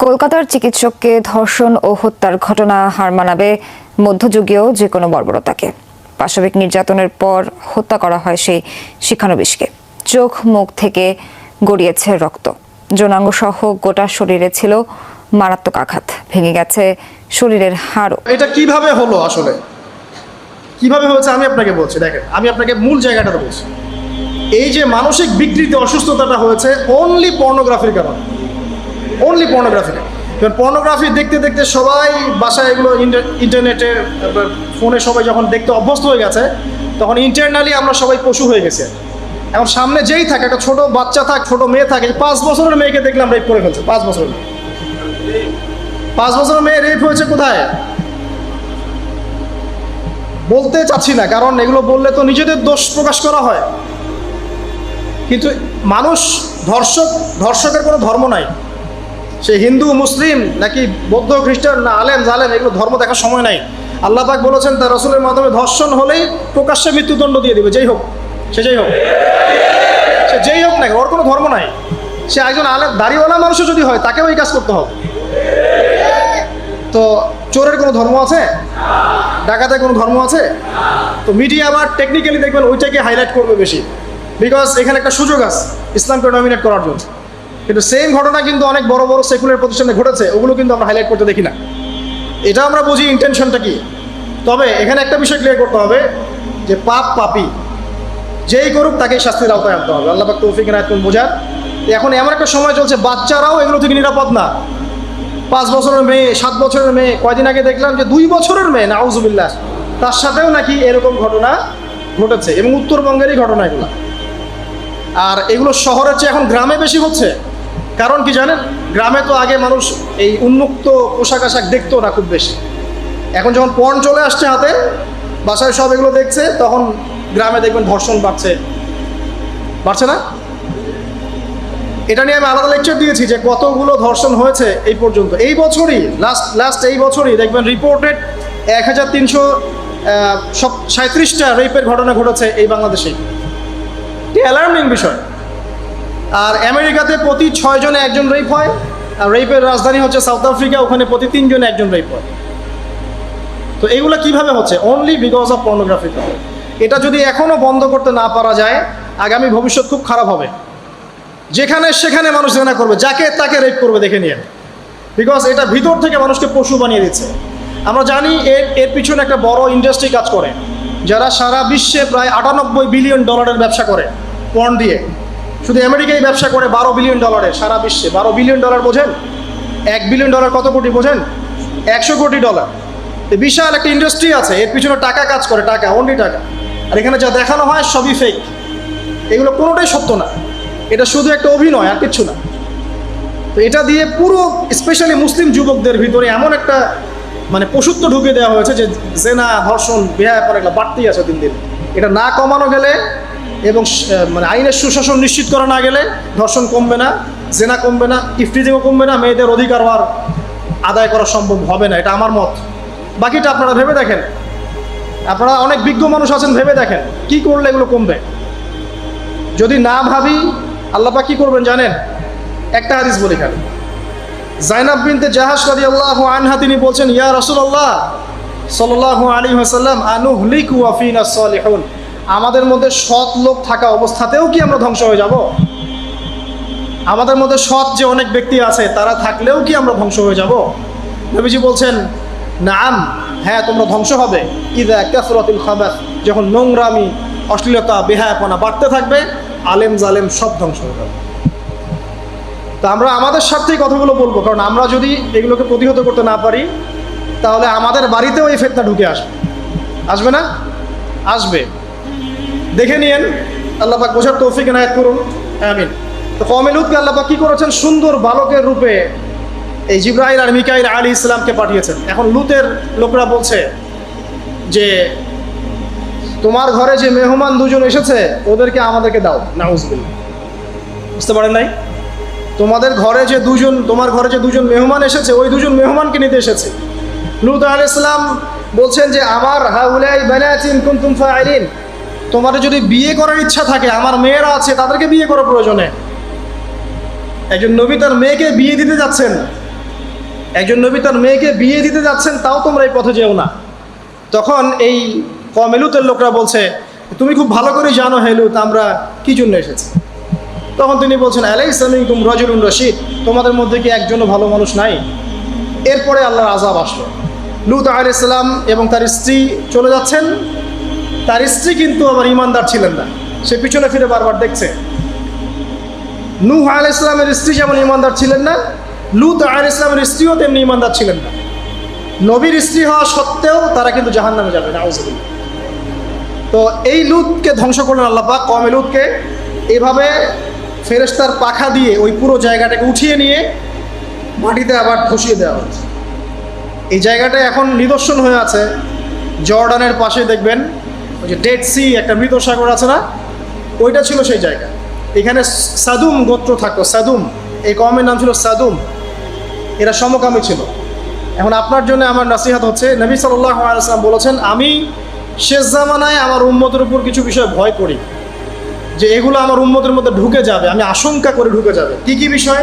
কলকাতার চিকিৎসককে ধর্ষণ ও হত্যার ঘটনা হার মানাবে মধ্যযুগীয় যে কোনো বর্বরতাকে। পাশবিক নির্যাতনের পর হত্যা করা হয় সেই শিক্ষানবিশকে। চোখ মুখ থেকে গড়িয়েছে রক্ত, যৌনাঙ্গ সহ গোটা শরীরে ছিল মারাত্মক আঘাত, ভেঙে গেছে শরীরের হাড়ও। এটা কিভাবে হলো, আসলে কিভাবে হয়েছে আমি আপনাকে বলছি। দেখেন, আমি আপনাকে মূল জায়গাটা বলছি। এই যে মানসিক বিকৃতি অসুস্থতাটা হয়েছে অনলি পর্নোগ্রাফির কারণে, অনলি পর্নোগ্রাফি। পর্নোগ্রাফি দেখতে দেখতে সবাই বাসায় এগুলো ইন্টারনেটে ফোনে সবাই যখন দেখতে অভ্যস্ত হয়ে গেছে, তখন ইন্টারনালি আমরা সবাই পশু হয়ে গেছে। এখন সামনে যেই থাকে, একটা ছোট বাচ্চা থাক, ছোট মেয়ে থাকে, 5 বছরের মেয়েকে দেখলাম রেপ করে ফেলছে। 5 বছরের মেয়ে, 5 বছরের মেয়ে রেপ হয়েছে কোথায় বলতে চাচ্ছি না, কারণ এগুলো বললে তো নিজেদের দোষ প্রকাশ করা হয়। কিন্তু মানুষ ধর্ষকের কোনো ধর্ম নাই। সে হিন্দু, মুসলিম, নাকি বৌদ্ধ, খ্রিস্টান, না আলেম জালেম, এগুলো ধর্ম দেখার সময় নাই। আল্লাহ পাক বলেছেন তার রাসূলের মাধ্যমে ধর্ষণ হলেই প্রকাশ্যে মৃত্যুদণ্ড দিয়ে দিবে, যেই হোক, সে যেই হোক, সে যেই হোক না, ওর কোনো ধর্ম নাই। সে একজন আলেম দাড়িওয়ালা মানুষও যদি হয়, তাকেও এই কাজ করতে হবে। তো চোরের কোনো ধর্ম আছে? ডাকাতের কোনো ধর্ম আছে? তো মিডিয়া আবার টেকনিক্যালি দেখবেন ওইটাকে হাইলাইট করবে বেশি, বিকজ এখানে একটা সুযোগ আছে ইসলামকে ডমিনেট করার জন্য। কিন্তু সেম ঘটনা কিন্তু অনেক বড় বড় সেকুলার প্রতিষ্ঠানে ঘটেছে, ওগুলো কিন্তু আমরা হাইলাইট করতে দেখি না। এটা আমরা বুঝি ইন্টেনশনটা কি। তবে এখানে একটা বিষয় ক্লিয়ার করতে হবে যে পাপ পাপী যেই করুক তাকেই শাস্তির আওতায় আনতে হবে। আল্লাহ পাক তৌফিক এনায়েত করুন বোঝার। এখন এমন একটা সময় চলছে, বাচ্চারাও এগুলো থেকে নিরাপদ না। 5 বছরের মেয়ে, 7 বছরের মেয়ে, কয়দিন আগে দেখলাম যে 2 বছরের মেয়ে, নাউজুবিল্লাহ, তার সাথেও নাকি এরকম ঘটনা ঘটেছে, এবং উত্তরবঙ্গেরই ঘটনা এগুলো। আর এগুলো শহরের চেয়ে এখন গ্রামে বেশি হচ্ছে। কারণ কি জানেন, গ্রামে তো আগে মানুষ এই উন্মুক্ত পোশাক আশাক দেখতো না খুব বেশি। এখন যখন পর্ন চলে আসছে হাতে, বাসায় সব এগুলো দেখছে, তখন গ্রামে দেখবেন ধর্ষণ বাড়ছে না? এটা নিয়ে আমি আলাদা লেকচার দিয়েছি যে কতগুলো ধর্ষণ হয়েছে এই পর্যন্ত। এই বছরই লাস্ট এই বছরই দেখবেন রিপোর্টেড 1337টা রেপের ঘটনা ঘটেছে এই বাংলাদেশেই। অ্যালার্মিং বিষয়। আর আমেরিকাতে প্রতি 6 জনে একজন রেপ হয়, আর রেপের রাজধানী হচ্ছে সাউথ আফ্রিকা, ওখানে প্রতি 3 জনে একজন রেপ হয়। তো এগুলো কিভাবে হচ্ছে? Only because of pornography. এটা যদি এখনও বন্ধ করতে না পারা যায়, আগামী ভবিষ্যৎ খুব খারাপ হবে। যেখানে সেখানে মানুষ জেনা করবে, যাকে তাকে রেপ করবে, দেখে নিয়ে। বিকজ এটা ভিতর থেকে মানুষকে পশু বানিয়ে দিচ্ছে। আমরা জানি এর পিছনে একটা বড় ইন্ডাস্ট্রি কাজ করে, যারা সারা বিশ্বে প্রায় $98 বিলিয়ন ব্যবসা করে পর্ন দিয়ে। শুধু আমেরিকায় ব্যবসা করে $12 বিলিয়ন, সারা বিশ্বে $12 বিলিয়ন বোঝেন? $1 বিলিয়ন কত কোটি বোঝেন? $100 কোটি। বিশাল একটা ইন্ডাস্ট্রি আছে, এর পিছনে টাকা কাজ করে, টাকা, অনলি টাকা। আর এখানে যা দেখানো হয় সবই ফেক, এগুলো কোনোটাই সত্য না। এটা শুধু একটা অভিনয়, আর কিচ্ছু না। তো এটা দিয়ে পুরো স্পেশালি মুসলিম যুবকদের ভিতরে এমন একটা মানে পশুত্ব ঢুকে দেওয়া হয়েছে যে জেনা, ধর্ষণ, বেহায়াপনা এগুলো বাড়তেই আছে দিন দিন। এটা না কমানো গেলে এবং মানে আইনের সুশাসন নিশ্চিত করা না গেলে ধর্ষণ কমবে না, জেনা কমবে না, ইফটিজিংও কমবে না, মেয়েদের অধিকার আর আদায় করা সম্ভব হবে না। এটা আমার মত। বাকিটা আপনারা ভেবে দেখেন, আপনারা অনেক বিজ্ঞ মানুষ আছেন, ভেবে দেখেন কি করলে এগুলো কমবে। যদি না ভাবি, আল্লাহ পাক কি করবেন জানেন? একটা হাদিস বলি খালি। জাইনাব বিনতে জাহাশ রাদিয়াল্লাহু আনহা তিনি বলছেন, ইয়া রাসূলুল্লাহ সাল্লাল্লাহু আলাইহি ওয়াসাল্লাম, আনুহলিকু ওয়া ফিনা সালিহুন, আমাদের মধ্যে সৎ লোক থাকা অবস্থাতেও কি আমরা ধ্বংস হয়ে যাব? আমাদের মধ্যে সৎ যে অনেক ব্যক্তি আছে, তারা থাকলেও কি আমরা ধ্বংস হয়ে যাব? নবীজি বলছেন, নাম, হ্যাঁ, তোমরা ধ্বংস হবে। ইযা কাসরাতুল খাবাস, যখন নোংরামি, অশ্লীলতা, বেহায়াপনা বাড়তে থাকবে, আলেম জালেম সব ধ্বংস হয়ে যাবে। তো আমরা আমাদের স্বার্থেই কথাগুলো বলবো, কারণ আমরা যদি এগুলোকে প্রতিহত করতে না পারি, তাহলে আমাদের বাড়িতেও এই ফিতনা ঢুকে আসবে না? আসবে। দেখে নিয়েন। আল্লাহ পাক বোঝার তৌফিক এনায়েত করুন, আমিন। তো কওমে লূতকে আল্লাহ পাক কি করেছেন? সুন্দর বালকের রূপে এই জিবরাইল আর মিকাইল আলাইহিস সালামকে পাঠিয়েছেন। এখন লূতের লোকরা বলছে যে তোমার ঘরে যে মেহমান 2 জন এসেছে, ওদেরকে আমাদেরকে দাও। নাউজুবিল্লাহ। বুঝতে পারেন নাই? তোমার ঘরে যে 2 জন মেহমান এসেছে, ওই 2 জন মেহমানকে নিতে এসেছে। লূত আলাইহিস সালাম বলছেন যে আমার হাউলাই বানাতিন কুনতুম ফাইলিন, তোমার যদি বিয়ে করার ইচ্ছা থাকে, আমার মেয়েরা আছে, তাদেরকে বিয়ে করার প্রয়োজনে। একজন নবী তার মেয়েকে বিয়ে দিতে যাচ্ছেন, একজন নবী তার মেয়েকে বিয়ে দিতে যাচ্ছেন, তাও তোমরা এই পথে যেও না। তখন এই কওমে লূতের লোকরা বলছে, তুমি খুব ভালো করে জানো হে লূত আমরা কি জন্য এসেছি। তখন তিনি বলছেন, আলাইসা মিনকুম রাজুলুন রশীদ, তোমাদের মধ্যে কি একজনও ভালো মানুষ নাই? এরপরে আল্লাহর আযাব আসলো। লূত আলাইহিস সালাম এবং তার স্ত্রী চলে যাচ্ছেন। তার স্ত্রী কিন্তু আবার ঈমানদার ছিলেন না, সে পিছনে ফিরে বারবার দেখছে। নূহ আলাইহিস সালামের স্ত্রী যেমন ঈমানদার ছিলেন না, লূত আলাইহিস সালামের স্ত্রীও তেমনি ঈমানদার ছিলেন না। নবীর স্ত্রী হওয়া সত্ত্বেও তারা কিন্তু জাহান্নামে যাবে, নাউযুবিল্লাহ। তো এই লূতকে ধ্বংস করলেন আল্লাহ পাক, কওমে লূতকে এভাবে ফেরেশতার পাখা দিয়ে ওই পুরো জায়গাটাকে উঠিয়ে নিয়ে মাটিতে আবার ধসিয়ে দেওয়া হয়েছে। এই জায়গাটা এখন নিদর্শন হয়ে আছে। জর্ডানের পাশে দেখবেন ওই যে ডেড সি, একটা মৃত সাগর আছে না, ওইটা ছিল সেই জায়গা। এখানে সাদুম গোত্র থাকতো, সাদুম, এই কওমের নাম ছিল সাদুম। এরা সমকামী ছিল। এখন আপনার জন্য আমার নসিহত হচ্ছে, নবী সাল্লাল্লাহু আলাইহি ওয়াসাল্লাম বলেছেন, আমি শেষ জামানায় আমার উম্মতের উপর কিছু বিষয় ভয় করি, যে এগুলো আমার উম্মতের মধ্যে ঢুকে যাবে, আমি আশঙ্কা করে ঢুকে যাবে। কি কি বিষয়?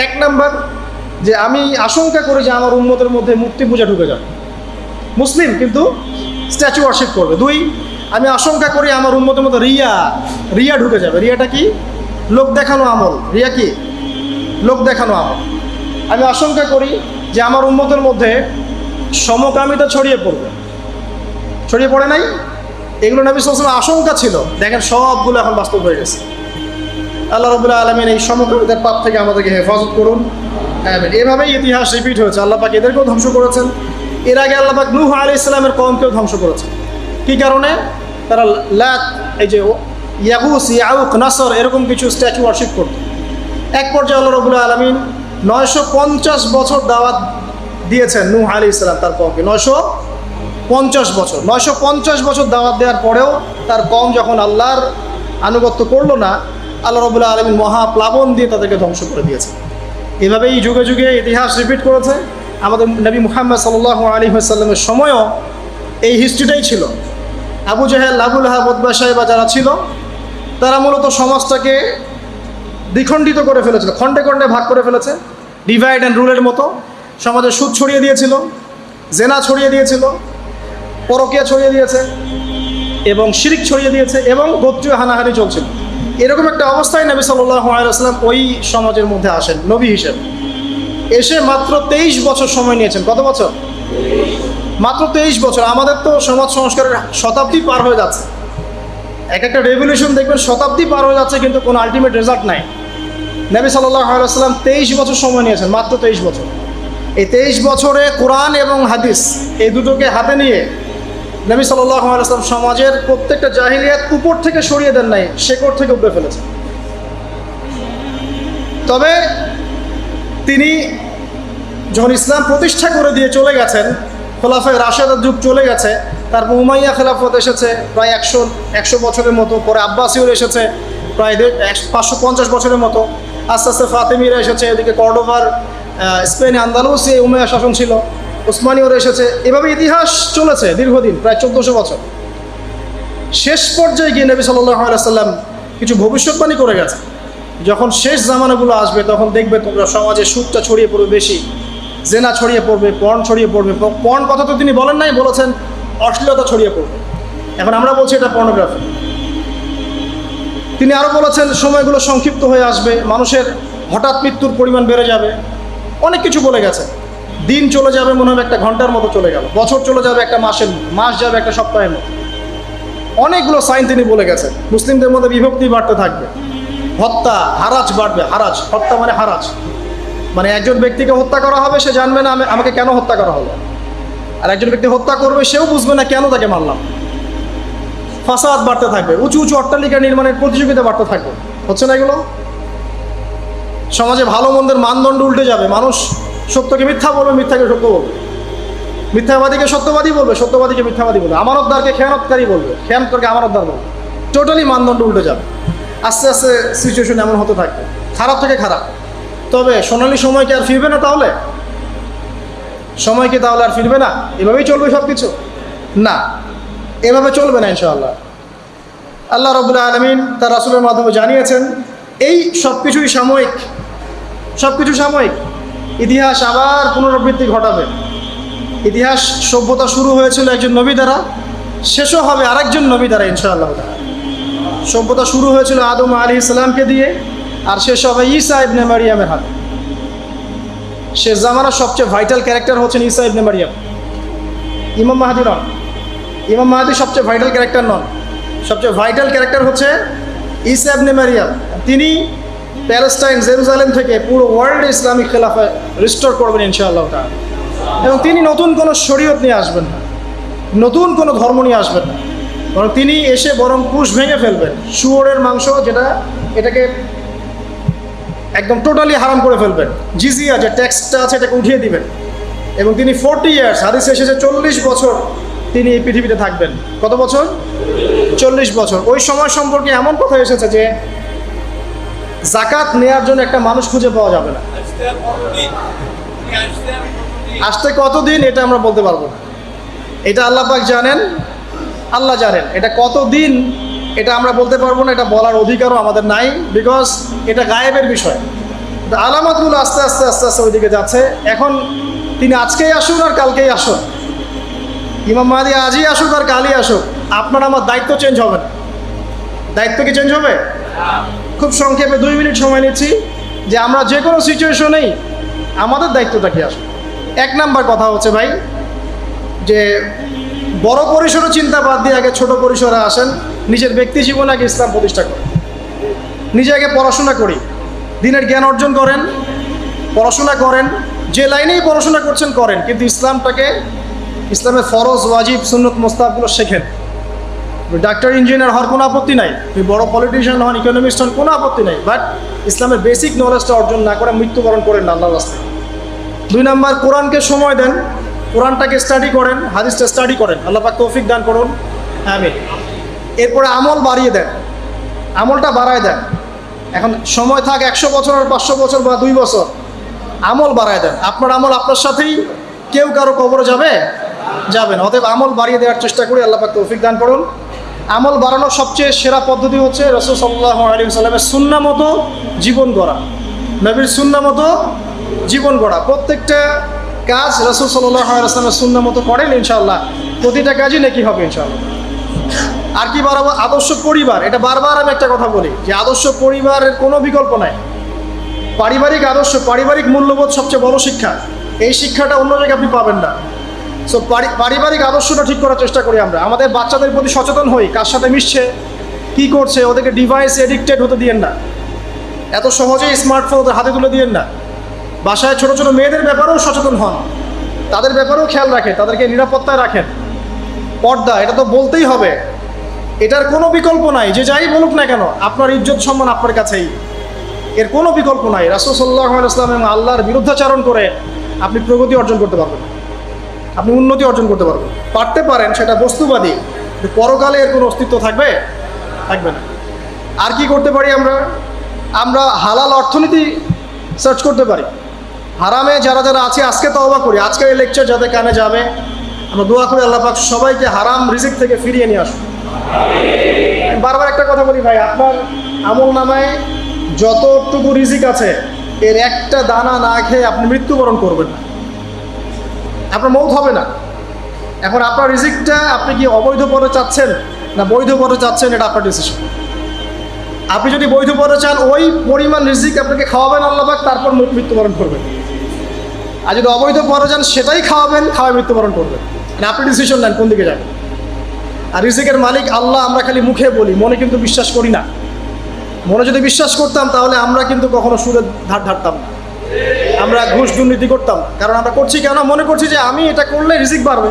এক নাম্বার, যে আমি আশঙ্কা করি যে আমার উম্মতের মধ্যে মূর্তি পূজা ঢুকে যাবে, মুসলিম কিন্তু স্ট্যাচু ওয়ার্শিপ করবে। দুই, আমি আশঙ্কা করি আমার উম্মতের মধ্যে রিয়া ঢুকে যাবে। রিয়াটা কি? লোক দেখানো আমল। রিয়া কি? লোক দেখানো আমল। আমি আশঙ্কা করি যে আমার উম্মতের মধ্যে সমকামিতা ছড়িয়ে পড়বে। ছড়িয়ে পড়ে নাই? এগুলো নবী সাল্লাল্লাহু আলাইহি ওয়াসাল্লাম আশঙ্কা ছিল। দেখেন সবগুলো এখন বাস্তব হয়ে গেছে। আল্লাহ রাব্বুল আলামিন এই সমকামিতার পাপ থেকে আমাদেরকে হেফাজত করুন, আমিন। এভাবেই ইতিহাস রিপিট হয়েছে। আল্লাহ পাক এদেরকেও ধ্বংস করেছেন। এর আগে আল্লাহ পাক নূহ আলাইহিস সালামের কওমকেও ধ্বংস করেছেন। কি কারণে? তারা লাত, এই যে ইয়াগুস, ইয়াউক, নাসর, এরকম কিছু স্ট্যাচু ওয়ার্শিপ করত। এক পর্যায়ে আল্লাহ রাব্বুল আলামিন 950 বছর দাওয়াত দিয়েছেন নূহ আলাইহিস সালাম তার কওমকে। 950 বছর, 950 বছর দাওয়াত দেওয়ার পরেও তার কওম যখন আল্লাহর আনুগত্য করলো না, আল্লাহ রাব্বুল আলামিন মহাপ্লাবন দিয়ে তাদেরকে ধ্বংস করে দিয়েছে। এভাবেই যুগে যুগে ইতিহাস রিপিট করেছে। আমাদের নবী মুহাম্মদ সাল্লাল্লাহু আলাইহি ওয়াসাল্লামের সময়ও এই হিস্ট্রিটাই ছিল। আবু জাহেল, আবু লাহাব, উতবা, শাইবা যারা ছিল, তারা মূলত সমাজটাকে দ্বিখণ্ডিত করে ফেলেছিল, খণ্ডে খণ্ডে ভাগ করে ফেলেছে, ডিভাইড অ্যান্ড রুলের মতো। সমাজে সুদ ছড়িয়ে দিয়েছিল, জেনা ছড়িয়ে দিয়েছিল, পরকীয়া ছড়িয়ে দিয়েছে এবং শিরক ছড়িয়ে দিয়েছে এবং গোত্রীয় হানাহানি চলছিল। এরকম একটা অবস্থায় নবী সাল্লাল্লাহু আলাইহি ওয়াসাল্লাম ওই সমাজের মধ্যে আসেন নবী হিসেবে। এসে মাত্র 23 বছর সময় নিয়েছেন। কত বছর? মাত্র 23 বছর। আমাদের তো সমাজ সংস্কারের শতাব্দী পার হয়ে যাচ্ছে। এক একটা রেভলিউশন দেখবেন শতাব্দী পার হয়ে যাচ্ছে, কিন্তু কোনো আলটিমেট রেজাল্ট নাই। নবী সাল্লাল্লাহু আলাইহি ওয়াসাল্লাম 23 বছর সময় নিয়েছেন, মাত্র 23 বছর। এই 23 বছরে কোরআন এবং হাদিস এই দুটোকে হাতে নিয়ে নবী সাল্লাল্লাহু আলাইহি ওয়াসাল্লাম সমাজের প্রত্যেকটা জাহিলিয়াত উপর থেকে সরিয়ে দেন নাই, শেকড় থেকে উপড়ে ফেলেছেন। তবে তিনি যখন ইসলাম প্রতিষ্ঠা করে দিয়ে চলে গেছেন, খোলাফায়ে রাশেদার যুগ চলে গেছে, তারপর উমাইয়া খেলাফত এসেছে প্রায় 100 বছরের মতো, পরে আব্বাসীয়রা এসেছে প্রায় 550 বছরের মতো, আস্তে আস্তে ফাতেমিরা এসেছে, এদিকে কর্ডোভার, স্পেন, আন্দালুসে উমাইয়া শাসন ছিল, উসমানীয়রা এসেছে। এভাবে ইতিহাস চলেছে দীর্ঘদিন, প্রায় 1400 বছর। শেষ পর্যায়ে গিয়ে নবী সাল্লাল্লাহু আলাইহি ওয়াসাল্লাম কিছু ভবিষ্যৎবাণী করে গেছে, যখন শেষ জামানাগুলো আসবে তখন দেখবে তোমরা সমাজে সুদটা ছড়িয়ে পড়বে বেশি, জেনা ছড়িয়ে পড়বে, পর্ন ছড়িয়ে পড়বে। পর্ন কথা তো তিনি বলেন নাই, বলেছেন অশ্লীলতা ছড়িয়ে পড়বে। এখন আমরা বলছি এটা পর্নোগ্রাফি। তিনি আরও বলেছেন সময়গুলো সংক্ষিপ্ত হয়ে আসবে, মানুষের হঠাৎ মৃত্যুর পরিমাণ বেড়ে যাবে, অনেক কিছু বলে গেছে। দিন চলে যাবে মনে হবে একটা ঘন্টার মতো চলে গেল, বছর চলে যাবে একটা মাসের মতো, মাস যাবে একটা সপ্তাহের মতো। অনেকগুলো সাইন তিনি বলে গেছেন। মুসলিমদের মধ্যে বিভক্তি বাড়তে থাকবে, হত্যা, হারাজ বাড়বে। হারাজ, হত্যা মানে হারাজ, মানে একজন ব্যক্তিকে হত্যা করা হবে, সে জানবে না আমাকে কেন হত্যা করা হলো, আর একজন ব্যক্তি হত্যা করবে, সেও বুঝবে না কেন তাকে মারলাম। ফাসাদ বাড়তে থাকবে, উঁচু উঁচু অট্টালিকা নির্মাণের প্রতিযোগিতা বাড়তে থাকবে। হচ্ছে না এগুলো? সমাজে ভালো মন্দের মানদণ্ড উল্টে যাবে। মানুষ সত্যকে মিথ্যা বলবে, মিথ্যাকে সত্য বলবে, মিথ্যাবাদীকে সত্যবাদী বলবে, সত্যবাদীকে মিথ্যাবাদী বলবে, আমানতদারকে খেয়ানতকারী বলবে, খেয়ানতকারকে আমানতদার বলবে। টোটালি মানদণ্ড উল্টে যাবে। আস্তে আস্তে সিচুয়েশন এমন হতে থাকবে, খারাপ থেকে খারাপ। তবে সোনালি সময় কি আর ফিরবে না? তাহলে সময় কি তাহলে আর ফিরবে না? এভাবেই চলবে সব কিছু? না, এভাবে চলবে না ইনশাআল্লাহ। আল্লাহ রাব্বুল আলামিন তার রাসূলের মাধ্যমে জানিয়েছেন এই সব কিছুই সাময়িক, সব কিছু সাময়িক। ইতিহাস আবার পুনরাবৃত্তি ঘটাবে। ইতিহাস সভ্যতা শুরু হয়েছিল একজন নবী দ্বারা, শেষও হবে আরেকজন নবী দ্বারা ইনশাআল্লাহ। সভ্যতা শুরু হয়েছিল আদম আলাইহিস সালামকে দিয়ে, আর শেষ হবে ঈসা ইবনে মারিয়ামের হাতে। শেষ জামানার সবচেয়ে ভাইটাল ক্যারেক্টার হচ্ছেন ঈসা ইবনে মারিয়াম। ইমাম মাহদী নন, ইমাম মাহদী সবচেয়ে ভাইটাল ক্যারেক্টার নন। সবচেয়ে ভাইটাল ক্যারেক্টার হচ্ছে ঈসা ইবনে মারিয়াম। তিনি প্যালেস্টাইন, জেরুজালেম থেকে পুরো ওয়ার্ল্ডে ইসলামিক খেলাফা রিস্টোর করবেন ইনশাআল্লাহ তাআলা। এবং তিনি নতুন কোনো শরীয়ত নিয়ে আসবেন না, নতুন কোনো ধর্ম নিয়ে আসবেন না, বরং তিনি এসে বরং ক্রুশ ভেঙে ফেলবেন। শুয়োরের মাংস এটাকে একদম টোটালি হারাম করে ফেলবেন। জিজিয়া যে ট্যাক্সটা আছে এটাকে উঠিয়ে দিবেন। এবং তিনি 40 ইয়ার্স, হাদিসে এসেছে 40 বছর তিনি এই পৃথিবীতে থাকবেন। কত বছর? 40 বছর। ওই সময় সম্পর্কে এমন কথা এসেছে যে জাকাত নেয়ার জন্য একটা মানুষ খুঁজে পাওয়া যাবে না। আসতে কতদিন এটা আমরা বলতে পারবো না, এটা আল্লাহ পাক জানেন, আল্লাহ জানেন। এটা কতদিন এটা আমরা বলতে পারবো না, এটা বলার অধিকারও আমাদের নাই, বিকজ এটা গায়েবের বিষয়। আলামতগুলো আস্তে আস্তে আস্তে আস্তে ওইদিকে যাচ্ছে। এখন তিনি আজকেই আসুন আর কালকেই আসুন, ইমাম মাহদী আজই আসুক আর কালই আসুক, আপনার আমার দায়িত্ব চেঞ্জ হবে না। দায়িত্ব কি চেঞ্জ হবে? খুব সংক্ষেপে 2 মিনিট সময় নিচ্ছি যে আমরা যে কোনো সিচুয়েশনেই আমাদের দায়িত্বটা কি আসবে। 1 নাম্বার কথা হচ্ছে ভাই, যে বড় পরিসরে চিন্তা বাদ দিয়ে আগে ছোট পরিসরে আসেন। নিজের ব্যক্তি জীবনে আগে ইসলাম প্রতিষ্ঠা করেন। নিজে আগে পড়াশোনা করি, দিনের জ্ঞান অর্জন করেন, পড়াশোনা করেন, যে লাইনেই পড়াশোনা করছেন করেন, কিন্তু ইসলামটাকে, ইসলামের ফরজ, ওয়াজিব, সুন্নত, মোস্তাহাবগুলো শেখেন। ডাক্তার, ইঞ্জিনিয়ার হওয়ার কোনো আপত্তি নাই, তুমি বড় পলিটিশিয়ান হন, ইকোনমিস্ট হন, কোনো আপত্তি নাই, বাট ইসলামের বেসিক নলেজটা অর্জন না করে মৃত্যুবরণ করেন না আল্লাহর রাস্তায়। 2 নাম্বার, কোরআনকে সময় দেন, কোরআনটাকে স্টাডি করেন, হাদিসটা স্টাডি করেন। আল্লাহ পাক তৌফিক দান করুন, আমিন। এরপরে আমল বাড়িয়ে দেন, আমলটা বাড়ায় দেন। এখন সময় থাক 100 বছর আর 500 বছর বা 2 বছর, আমল বাড়ায় দেন। আপনার আমল আপনার সাথেই, কেউ কারো কবরে যাবে না। অতএব আমল বাড়িয়ে দেওয়ার চেষ্টা করি, আল্লাহ পাক তৌফিক দান করুন। আমল বাড়ানোর সবচেয়ে সেরা পদ্ধতি হচ্ছে রাসূল সাল্লাল্লাহু আলাইহি ওয়াসাল্লামের সুন্নাহ মতো জীবন গড়া, নবীর সুন্নাহ মতো জীবন গড়া। প্রত্যেকটা কাজ রাসূল সাল্লাল্লাহু আলাইহি ওয়াসাল্লামের সুন্নাহ মতো করেন, ইনশাআল্লাহ প্রতিটা কাজই নেকি হবে ইনশাআল্লাহ। আর কি বাড়াবো? আদর্শ পরিবার। এটা বারবার আমি একটা কথা বলি যে আদর্শ পরিবারের কোনো বিকল্প নাই। পারিবারিক আদর্শ, পারিবারিক মূল্যবোধ সবচেয়ে বড় শিক্ষা। এই শিক্ষাটা অন্য জায়গায় আপনি পাবেন না। সো পারিবারিক আদর্শটা ঠিক করার চেষ্টা করি আমরা। আমাদের বাচ্চাদের প্রতি সচেতন হই, কার সাথে মিশছে, কি করছে, ওদেরকে ডিভাইস এডিক্টেড হতে দিয়েন না। এত সহজেই স্মার্টফোন ওদের হাতে তুলে দিয়েন না। বাসায় ছোট ছোট মেয়েদের ব্যাপারেও সচেতন হন, তাদের ব্যাপারেও খেয়াল রাখেন, তাদেরকে নিরাপত্তায় রাখেন। পর্দা, এটা তো বলতেই হবে, এটার কোনো বিকল্প নাই। যে যাই বলুক না কেন, আপনার ইজ্জত সম্মান আপনার কাছেই, এর কোনো বিকল্প নাই। রাসূল সাল্লাল্লাহু আলাইহি ওয়াসাল্লাম এবং আল্লাহর বিরুদ্ধাচারণ করে আপনি প্রগতি অর্জন করতে পারবেন, আপনি উন্নতি অর্জন করতে পারবেন। পারতে পারেন, সেটা বস্তুবাদী, কিন্তু পরকালে এর কোনো অস্তিত্ব থাকবে না। আর কি করতে পারি আমরা হালাল অর্থনীতি সার্চ করতে পারি। হারামে যারা আছে আজকে তওবা করি। আজকের এই লেকচার যাদের কানে যাবে, আমরা দোয়া করি আল্লাহ পাক সবাইকে হারাম রিজিক থেকে ফিরিয়ে নিয়ে আসুন। বারবার একটা কথা বলি ভাই, আপনার আমল নামায় যতটুকু রিজিক আছে এর একটা দানা না খেয়ে আপনি মৃত্যুবরণ করবেন না, আপনার মৌত হবে না। এখন আপনার রিজিকটা আপনি কি অবৈধ পথে চাচ্ছেন না বৈধ পথে চাচ্ছেন, এটা আপনার ডিসিশন। আপনি যদি বৈধ পথে চান, ওই পরিমাণ রিজিক আপনাকে খাওয়াবেন আল্লাহ পাক, তারপর মৃত্যুবরণ করবেন। আর যদি অবৈধ পথে চান, সেটাই খাওয়াবেন, খাওয়ায় মৃত্যুবরণ করবেন। মানে আপনি ডিসিশন নেন কোন দিকে যাবেন। আর রিজিকের মালিক আল্লাহ আমরা খালি মুখে বলি, মনে কিন্তু বিশ্বাস করি না। মনে যদি বিশ্বাস করতাম তাহলে আমরা কিন্তু কখনো সুদের ধার ধারতাম না, আমরা ঘুষ দুর্নীতি করতাম। কারণ আমরা করছি কেন? মনে করছি যে আমি এটা করলে রিজিক বাড়বে।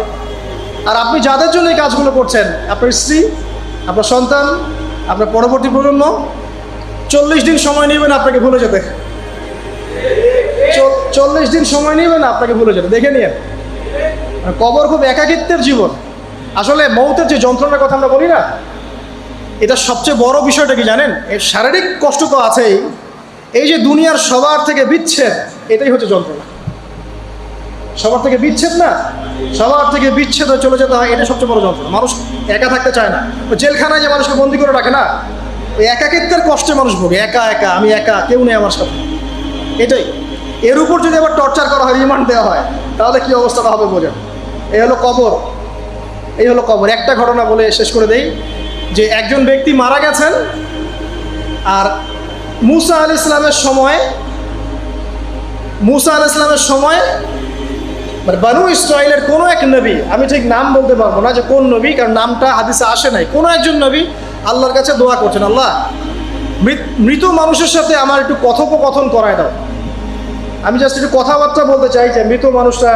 আর আপনি যাদের জন্য এই কাজগুলো করছেন, আপনার স্ত্রী, আপনার সন্তান, আপনার পরবর্তী প্রজন্ম, 40 দিন সময় নেবেন আপনাকে ভুলে যেতে। 40 দিন সময় নেবেন আপনাকে ভুলে যেতে, দেখে নিন। কবর খুব একাকিত্বের জীবন। আসলে মৌতের যে যন্ত্রণার কথা আমরা বলি না, এটা সবচেয়ে বড় বিষয়টা কি জানেন? এর শারীরিক কষ্ট তো আছেই, এই যে দুনিয়ার সবার থেকে বিচ্ছেদ, এটাই হচ্ছে যন্ত্রণা। সবার থেকে বিচ্ছেদ না, সবার থেকে বিচ্ছেদ হয়ে চলে যেতে হয়, এটা সবচেয়ে বড় যন্ত্রণা। মানুষ একা থাকতে চায় না। জেলখানায় যে মানুষকে বন্দি করে রাখে না, ওই একাকিত্বের কষ্টে মানুষ ভোগে। একা একা, আমি একা, কেউ নেই আমার সাথে, এটাই। এর উপর যদি আবার টর্চার করা হয়, রিমান্ড দেওয়া হয়, তাহলে কি অবস্থাটা হবে বোঝেন। এই হলো কবর, এই হলো কবর। একটা ঘটনা বলে শেষ করে দেই যে একজন ব্যক্তি মারা গেছেন, আর মুসা আলাইহিস সালামের সময় মানে বানু ইসরাইলের কোনো এক নবী, আমি ঠিক নাম বলতে পারবো না যে কোন নবী, কারণ নামটা হাদিসে আসে নাই, কোনো একজন নবী আল্লাহর কাছে দোয়া করছেন, আল্লাহ মৃত মানুষের সাথে আমার একটু কথোপকথন করায় দাও, আমি জাস্ট একটু কথাবার্তা বলতে চাই যে মৃত মানুষটা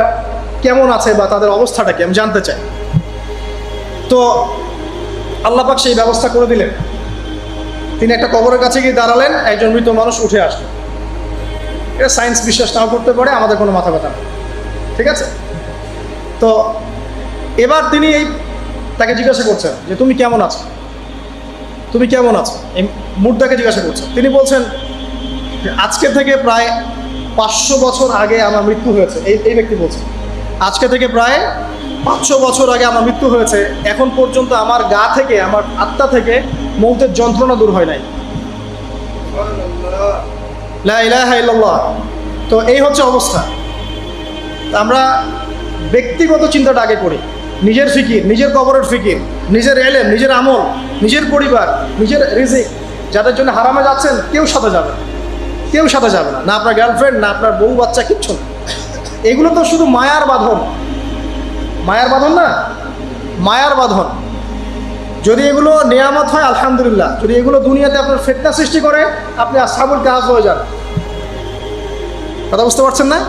কেমন আছে বা তাদের অবস্থাটা কি আমি জানতে চাই। তো আল্লাহ পাক সেই ব্যবস্থা করে দিলেন। তিনি একটা কবরের কাছে গিয়ে দাঁড়ালেন, একজন মৃত মানুষ উঠে আসলেন। এটা সায়েন্স বিশ্বাস নাও করতে পারে, আমাদের কোনো মাথা ব্যথা নেই, ঠিক আছে। তো এবার তিনি তাকে জিজ্ঞাসা করছেন যে তুমি কেমন আছো, তুমি কেমন আছো, এই মুর্দাকে জিজ্ঞাসা করছেন। তিনি বলছেন যে আজকে থেকে প্রায় 500 বছর আগে আমার মৃত্যু হয়েছে। এই ব্যক্তি বলছেন আজকে থেকে প্রায় 500 বছর আগে আমার মৃত্যু হয়েছে, এখন পর্যন্ত আমার গা থেকে, আমার আত্মা থেকে মৌতের যন্ত্রণা দূর হয় নাই। লা ইলাহা ইল্লাল্লাহ। তো এই হচ্ছে অবস্থা। আমরা ব্যক্তিগত চিন্তাটা আগে করি, নিজের ফিকির, নিজের কবরের ফিকির, নিজের এলেম, নিজের আমল, নিজের পরিবার, নিজের রিজিক। যাদের জন্য হারামে যাচ্ছেন কেউ সাথে যাবে না, কেউ সাথে যাবে না, না আপনার গার্লফ্রেন্ড, না আপনার বউ বাচ্চা, কিচ্ছু না। এগুলো তো শুধু মায়ার বাঁধন, মায়ার বাঁধন না, মায়ার বাঁধন। যদি এগুলো নেয়ামত হয় আলহামদুলিল্লাহ, যদি এগুলো দুনিয়াতে আপনার ফিতনা সৃষ্টি করে, আপনি আসহাবুল কাহফ হয়ে যান। কথা বুঝতে পারছেন না?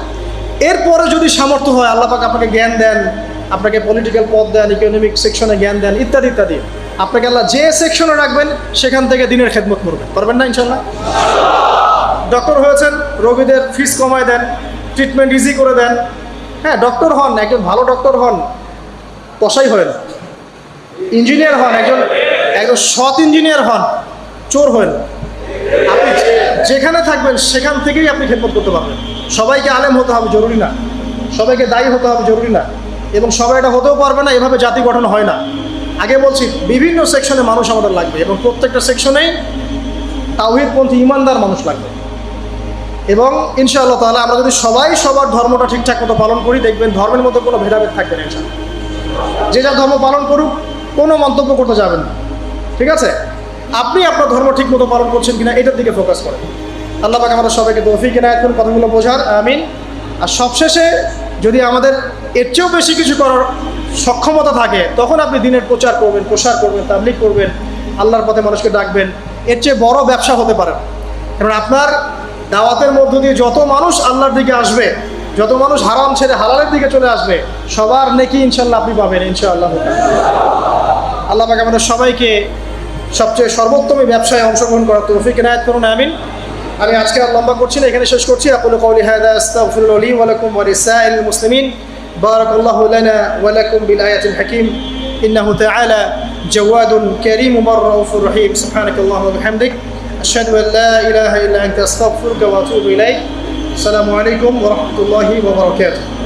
এরপরে যদি সামর্থ্য হয়, আল্লাহ পাক আপনাকে জ্ঞান দেন, আপনাকে পলিটিক্যাল পদ দেন, ইকোনমিক সেকশনে জ্ঞান দেন, ইত্যাদি ইত্যাদি, আপনাকে আল্লাহ যে সেকশনে রাখবেন সেখান থেকে দিনের খেদমত করবেন, পারবেন না ইনশাল্লাহ? ডক্টর হয়েছেন, রোগীদের ফিস কমায় দেন, ট্রিটমেন্ট ইজি করে দেন। হ্যাঁ, ডক্টর হন, একজন ভালো ডক্টর হন, কসাই হয় না। ইঞ্জিনিয়ার হন, একজন সৎ ইঞ্জিনিয়ার হন, চোর হয় না। আপনি যেখানে থাকবেন সেখান থেকেই আপনি খেদমত করতে পারবেন। সবাইকে আলেম হতে হবে জরুরি না, সবাইকে দায়ী হতে হবে জরুরি না, এবং সবাই এটা হতেও পারবে না। এভাবে জাতি গঠন হয় না। আগে বলছি, বিভিন্ন সেকশনে মানুষ আমাদের লাগবে, এবং প্রত্যেকটা সেকশনেই তাওহীদপন্থী ইমানদার মানুষ লাগবে। এবং ইনশাআল্লাহ তাআলা আমরা যদি সবাই সবার ধর্মটা ঠিকঠাক মতো পালন করি, দেখবেন ধর্মের মধ্যে কোনো ভেদাভেদ থাকবে না ইনশাআল্লাহ। যে যার ধর্ম পালন করুক, কোনো মন্তব্য করতে যাবেন না, ঠিক আছে? আপনি আপনার ধর্ম ঠিক মতো পালন করছেন কিনা এটার দিকে ফোকাস করেন। আল্লাহ পাক আমাদের সবাইকে তৌফিক ইনায়াত করুন কথাগুলো বোঝার, আমিন। আর সবশেষে যদি আমাদের এর চেয়েও বেশি কিছু করার সক্ষমতা থাকে, তখন আপনি দিনের প্রচার করবেন, প্রসার করবেন, তাবলীগ করবেন, আল্লাহর পথে মানুষকে ডাকবেন। এর চেয়ে বড় ব্যবসা হতে পারে না। কারণ আপনার দাওয়াতের মধ্য দিয়ে যত মানুষ আল্লাহর দিকে আসবে, যত মানুষ হারাম ছেড়ে হালালের দিকে চলে আসবে, সবার নেকি ইনশাল্লাহ আপনি পাবেন ইনশাআল্লাহ। আল্লাহ পাক আমাদের সবাইকে সবচেয়ে সর্বোত্তম ব্যবসায় অংশগ্রহণ করার তৌফিক ইনায়াত করুন, আমিন। আমি আজকে আর লম্বা করছি না, এখানে শেষ করছি। আকুলু কওলি হাযা আস্তাগফিরুল্লাহ লি ওয়া লাকুম ওয়া লিসাইরিল মুসলিমিন। বারাকাল্লাহু লানা ওয়া লাকুম বিল আয়াতিল হাকীম। ইন্নাহু তাআলা জাওয়াদুন কারীমুর রাউফুর রহিম। সুবহানাকাল্লাহু ওয়া বিহামদিক, আশহাদু আল লা ইলাহা ইল্লা আনতা আস্তাগফিরুকা ওয়া আতুবু ইলাইক। আসসালামু আলাইকুম ওয়া রাহমাতুল্লাহি ওয়া বারাকাতুহু।